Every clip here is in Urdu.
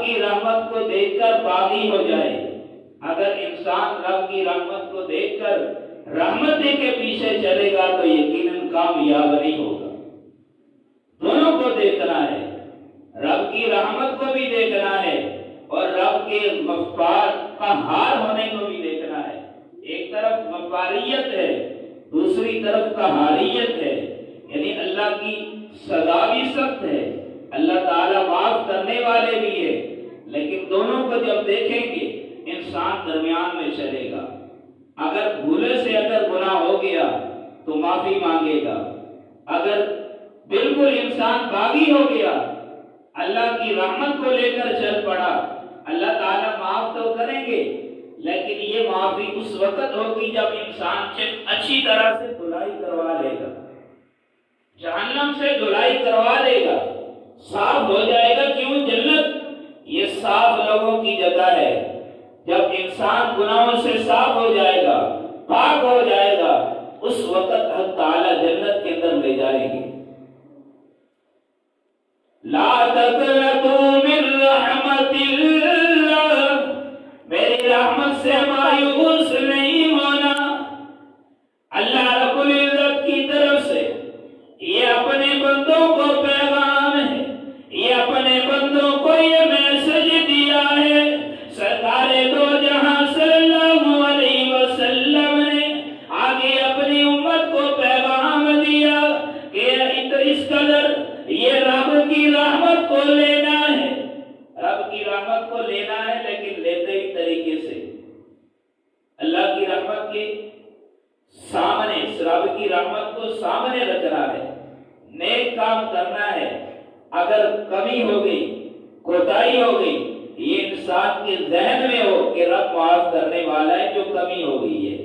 رب کی رحمت کو دیکھ کر باغی ہو جائے، اگر انسان رب کی رحمت کو دیکھ کر رحمتیں کے پیچھے چلے گا تو یقیناً کامیاب نہیں ہوگا۔ دونوں کو دیکھنا ہے، رب کی رحمت کو بھی دیکھنا ہے اور رب کے غفار قہار ہونے کو بھی دیکھنا ہے۔ ایک طرف غفاریت ہے، دوسری طرف قہاریت ہے، یعنی اللہ کی سزا بھی سخت ہے، اللہ تعالیٰ معاف کرنے والے بھی ہے، لیکن دونوں کو جب دیکھیں گے انسان درمیان میں چلے گا۔ اگر بھولے سے اگر گناہ ہو گیا تو معافی مانگے گا، اگر بالکل انسان باغی ہو گیا، اللہ کی رحمت کو لے کر چل پڑا، اللہ تعالیٰ معاف تو کریں گے، لیکن یہ معافی اس وقت ہوگی جب انسان اچھی طرح سے دھلائی کروا لے گا، جہنم سے دھلائی کروا لے گا، صاف ہو جائے گا۔ کیوں؟ جنت یہ صاف لوگوں کی جگہ ہے۔ جب انسان گناہوں سے صاف ہو جائے گا، پاک ہو جائے گا، اس وقت اللہ تعالیٰ جنت کے اندر لے جائیں گے۔ لا تقنطوا من رحمت اللہ، میری رحمت سے مایوس نہیں ہونا۔ اللہ رب العزت کی طرف سے یہ اپنے بندوں کو پیغام ہے، یہ اپنے بندوں کو یہ میسج دیا ہے۔ سرکار دو جہاں صلی اللہ علیہ وسلم نے آگے اپنی امت کو پیغام دیا کہ اس قدر یہ رب کی رحمت کو لینا ہے، رب کی رحمت کو لینا ہے، لیکن لیتے ہی طریقے سے اللہ کی رحمت کے سامنے، رب کی رحمت کو سامنے رکھنا ہے، نیک کام کرنا ہے۔ اگر کمی ہو گئی، کوتاہی ہو گئی، یہ انسان کے ذہن میں ہو کہ رب معاف کرنے والا ہے جو کمی ہو گئی ہے۔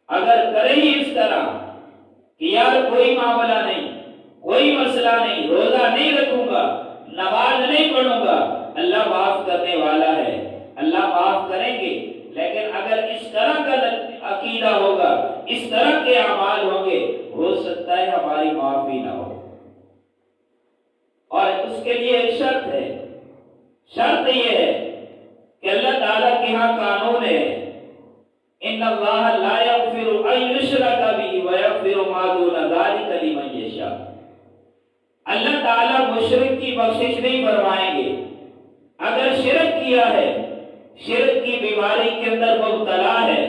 اگر کرے ہی اس طرح کہ یار کوئی معاملہ نہیں، کوئی مسئلہ نہیں، روزہ نہیں رکھوں گا، نماز نہیں پڑھوں گا، اللہ معاف کرنے والا ہے، اللہ معاف کریں گے، لیکن اگر اس طرح کا عقیدہ ہوگا، اس طرح کے اعمال ہوں گے، ہو سکتا ہے ہماری معافی نہ ہو۔ اور اس کے لیے ایک شرط ہے، شرط یہ ہے کہ اللہ تعالیٰ کے ہاں قانون ہے، ان اللہ لا یغفر ان یشرک بہ ویغفر ما دون ذلک لمن یشاء۔ اللہ تعالیٰ مشرک کی بخشش نہیں فرمائیں گے۔ اگر شرک کیا ہے، شرک کی بیماری کے اندر مبتلا ہے،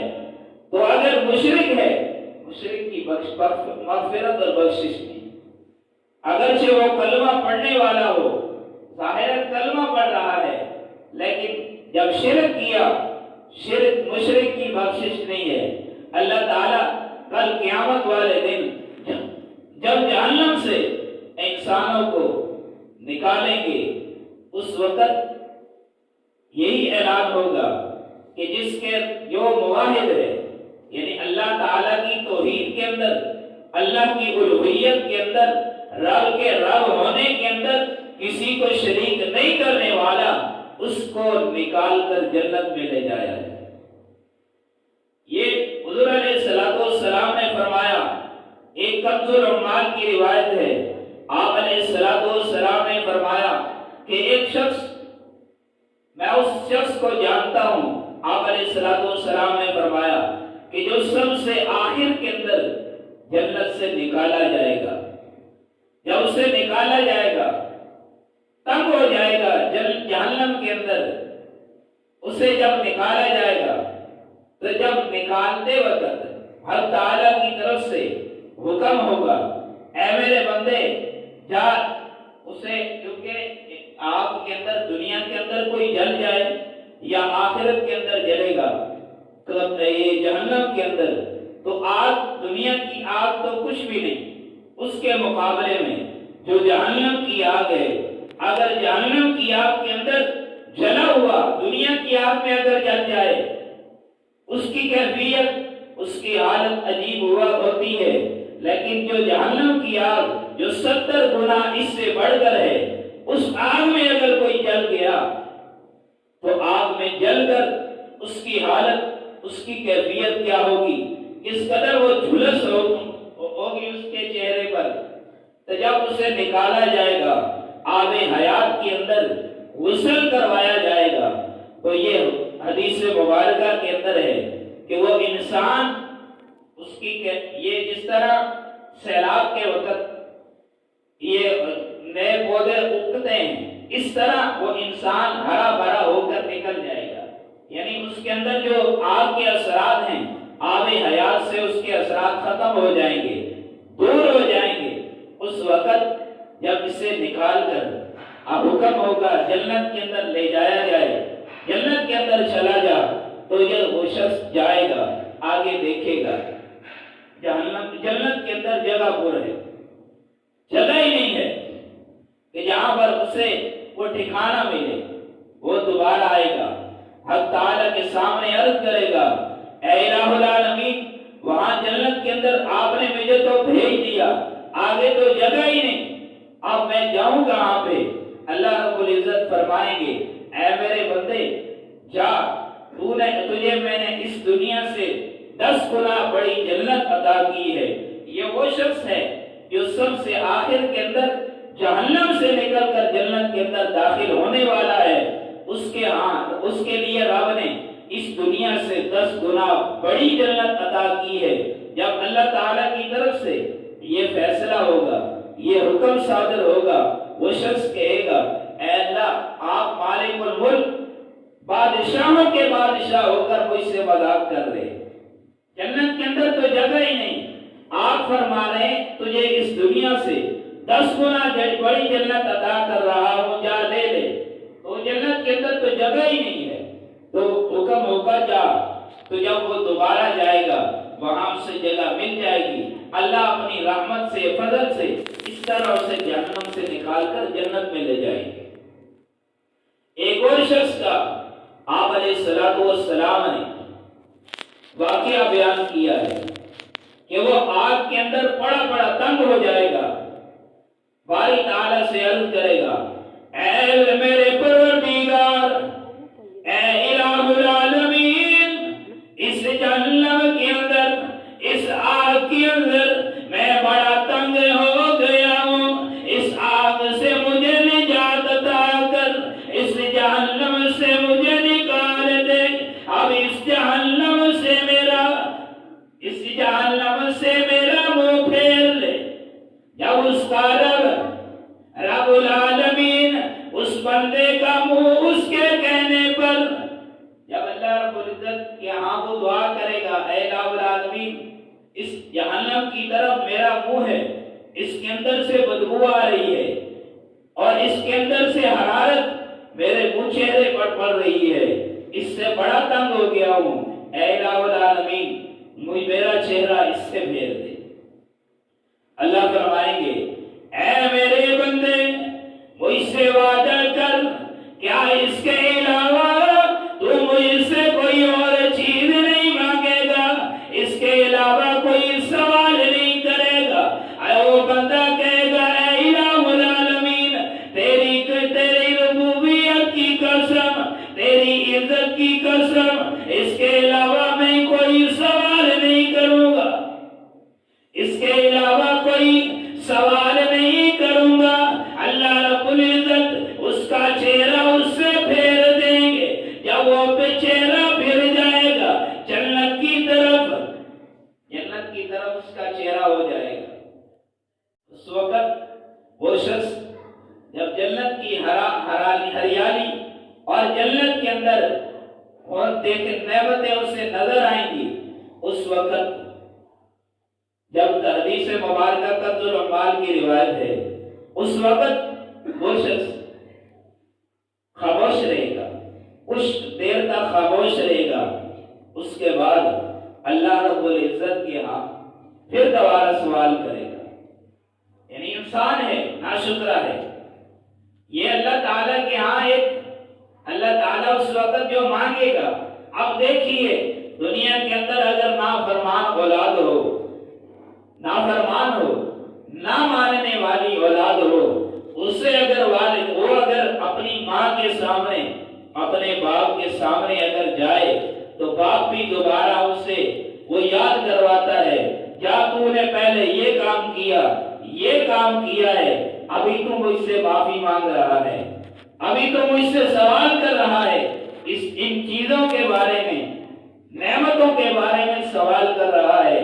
تو اگر مشرک ہے، مشرک کی مغفرت اور بخشش نہیں۔ اگرچہ وہ کلمہ پڑھنے والا ہو، ظاہر کلمہ پڑھ رہا ہے، لیکن جب شرک کیا، شرک مشرک کی بخشش نہیں ہے۔ اللہ تعالیٰ کل قیامت والے دن جب جہنم سے انسانوں کو نکالیں گے، اس وقت یہی اعلان ہوگا کہ جس کے جو موحد ہے، یعنی اللہ تعالیٰ کی توحید کے اندر، اللہ کی الوہیت کے اندر، رب کے رب ہونے کے اندر کسی کو شریک نہیں کرنے والا، اس کو نکال کر جنت میں لے جایا ہے۔ یہ حضور علیہ السلام نے فرمایا، ایک کنز العمال کی روایت ہے، آپ علیہ السلام نے فرمایا کہ ایک شخص، میں اس شخص کو جانتا ہوں، آپ علیہ السلام نے فرمایا کہ جو سب سے آخر کے اندر جنت سے نکالا جائے گا، جب اسے نکالا جائے گا، تنگ ہو جائے گا جہنم کے اندر، اسے جب نکالا جائے گا تو جب نکالتے وقت اللہ تعالیٰ کی طرف سے حکم ہوگا، اے میرے بندے جا، اسے، کیونکہ آگ کے اندر دنیا کے اندر کوئی جل جائے یا آخرت کے اندر جلے گا، یہ جہنم کے اندر تو آگ، دنیا کی آگ تو کچھ بھی نہیں اس کے مقابلے میں جو جہنم کی آگ ہے۔ اگر جہنم کی آگ کے اندر جلا ہوا دنیا کی آگ میں اگر جل جائے، اس کی کیفیت، اس کی حالت عجیب ہوا ہوتی ہے، لیکن جو جہنم کی آگ جو 70 گنا اس سے بڑھ کر ہے، اس آگ میں اگر کوئی جل گیا تو آگ میں جل کر اس کی حالت، اس کی کیفیت کیا ہوگی، کس قدر وہ جھلس ہوگی اس کے چہرے پر۔ تو جب اسے نکالا جائے گا، آب حیات کے اندر غسل کروا اللہ کے اندر ہے کہ وہ انسان اس کی یہ جس طرح سیلاب کے وقت یہ نئے پودے اگتے ہیں، اس طرح وہ انسان ہرا بھرا ہو کر نکل جائے گا، یعنی اس کے اندر جو آگ کے اثرات ہیں، آب حیات سے اس کے اثرات ختم ہو جائیں گے، دور ہو جائیں گے۔ اس وقت جب اسے نکال کر اب حکم ہوگا جنت کے اندر لے جایا جائے، جنت کے اندر چلا جا، تو یہ وہ شخص جائے گا، آگے دیکھے گا جنت کے اندر جگہ پر ہے، جگہ ہی نہیں ہے کہ جہاں پر اسے وہ ٹھکانہ ملے۔ وہ دوبارہ آئے گا، حق تعالیٰ کے سامنے عرض کرے گا، اے الہ العالمین، وہاں جنت کے اندر آپ نے مجھے تو بھیج دیا، آگے تو جگہ ہی نہیں، اب میں جاؤں کہاں پہ؟ اللہ رب العزت فرمائیں گے، اے میرے بندے جا، تجھے میں نے اس دنیا سے 10 گنا بڑی جنت عطا کی ہے۔ یہ وہ شخص ہے جو سب سے آخر کے اندر جہنم سے نکل کر جنت کے اندر داخل ہونے والا ہے، اس کے لیے رب نے اس دنیا سے 10 گنا بڑی جنت عطا کی ہے۔ جب اللہ تعالیٰ کی طرف سے یہ فیصلہ ہوگا، یہ حکم صادر ہوگا، وہ شخص کہے گا، اے اللہ، آپ مالک الملک، بادشاہوں کے بادشاہ ہو کر مجھ سے مذاق کر رہے، جنت کے اندر تو جگہ ہی نہیں، آپ فرما رہے ہیں تجھے اس دنیا سے 10 گنا بڑی جنت عطا کر رہا ہوں، جا لے لے، تو جنت کے اندر تو جگہ ہی نہیں ہے، تو حکم ہوگا جا، تو جب وہ دوبارہ جائے گا وہاں سے جگہ مل جائے گی، اللہ اپنی رحمت سے، فضل سے اس طرح اسے جہنم سے نکال کر جنت میں لے جائیں گے۔ ایک اور شخص کا آپ علیہ السلام نے واقعہ بیان کیا ہے کہ وہ آگ کے اندر بڑا تنگ ہو جائے گا، باری تعالیٰ سے عرض کرے گا، اے میرے پروردگار، اے الہ العالمین، اس جہنم کے اندر، اس آگ کے اندر میں بڑا تنگ ہو گیا ہوں، اس آگ سے مجھے نجات عطا کر، اس جہنم سے مجھے نکال دے، اب اس جہنم سے میرا منہ پھیر لے۔ جب اس کا رب العالمین اس بندے کا منہ اس کے کہنے پر، جب اللہ رب العزت کے ہاں وہ دعا کرے گا، اے الہ العالمین، اس جہنم کی طرف میرا منہ ہے، اس کے اندر سے بدبو آ رہی ہے اور اس کے اندر سے حرارت میرے منہ چہرے پر پڑ رہی ہے، اس سے بڑا تنگ ہو گیا ہوں، اے الہ العالمین، میرا چہرہ اس سے پھیر دے۔ اللہ فرمائیں گے، اے میرے بندے، مجھ سے وعدہ کر، کیا اس کے علاوہ تو مجھ سے کوئی اور چیز نہیں مانگے گا، اس کے علاوہ کوئی سوال نہیں کرے گا؟ اے وہ بندہ کہے گا، اے الہ العالمین، تیری ربوبیت کی قسم، تیری عزت کی قسم، اس کے علاوہ میں کوئی سوال نہیں کروں گا، اس کے علاوہ کوئی سوال نہیں کروں گا۔ اللہ رب العزت اس کا چہرہ اس سے پھیر دیں گے، جب وہ چہرہ پھر جائے گا جنت کی طرف اس کا چہرہ ہو جائے گا۔ اس وقت وہ شخص جب جنت کی ہریالی اور جنت کے اندر اور نعمتیں اسے نظر آئیں گی، اس وقت جب حدیث مبارکہ کنز العمال کی روایت ہے، اس وقت وہ شخص خاموش رہے گا، کچھ دیر تک خاموش رہے گا، اس کے بعد اللہ رب العزت کے ہاں پھر دوبارہ سوال کرے گا۔ یعنی انسان ہے، ناشکرا ہے، یہ اللہ تعالیٰ کے ہاں اللہ تعالیٰ اس وقت جو مانگے گا۔ اب دیکھیے دنیا کے اندر اگر نافرمان اولاد ہو، نافرمان ہو، نہ ماننے والی اولاد ہو، اسے اگر اپنی ماں کے سامنے، اپنے باپ کے سامنے اگر جائے تو باپ بھی دوبارہ اسے وہ یاد کرواتا ہے، کیا تو نے پہلے یہ کام کیا ہے، ابھی تو مجھ سے معافی مانگ رہا ہے، ابھی تو مجھ سے سوال کر رہا ہے ان چیزوں کے بارے میں۔ نعمتوں کے بارے میں سوال کر رہا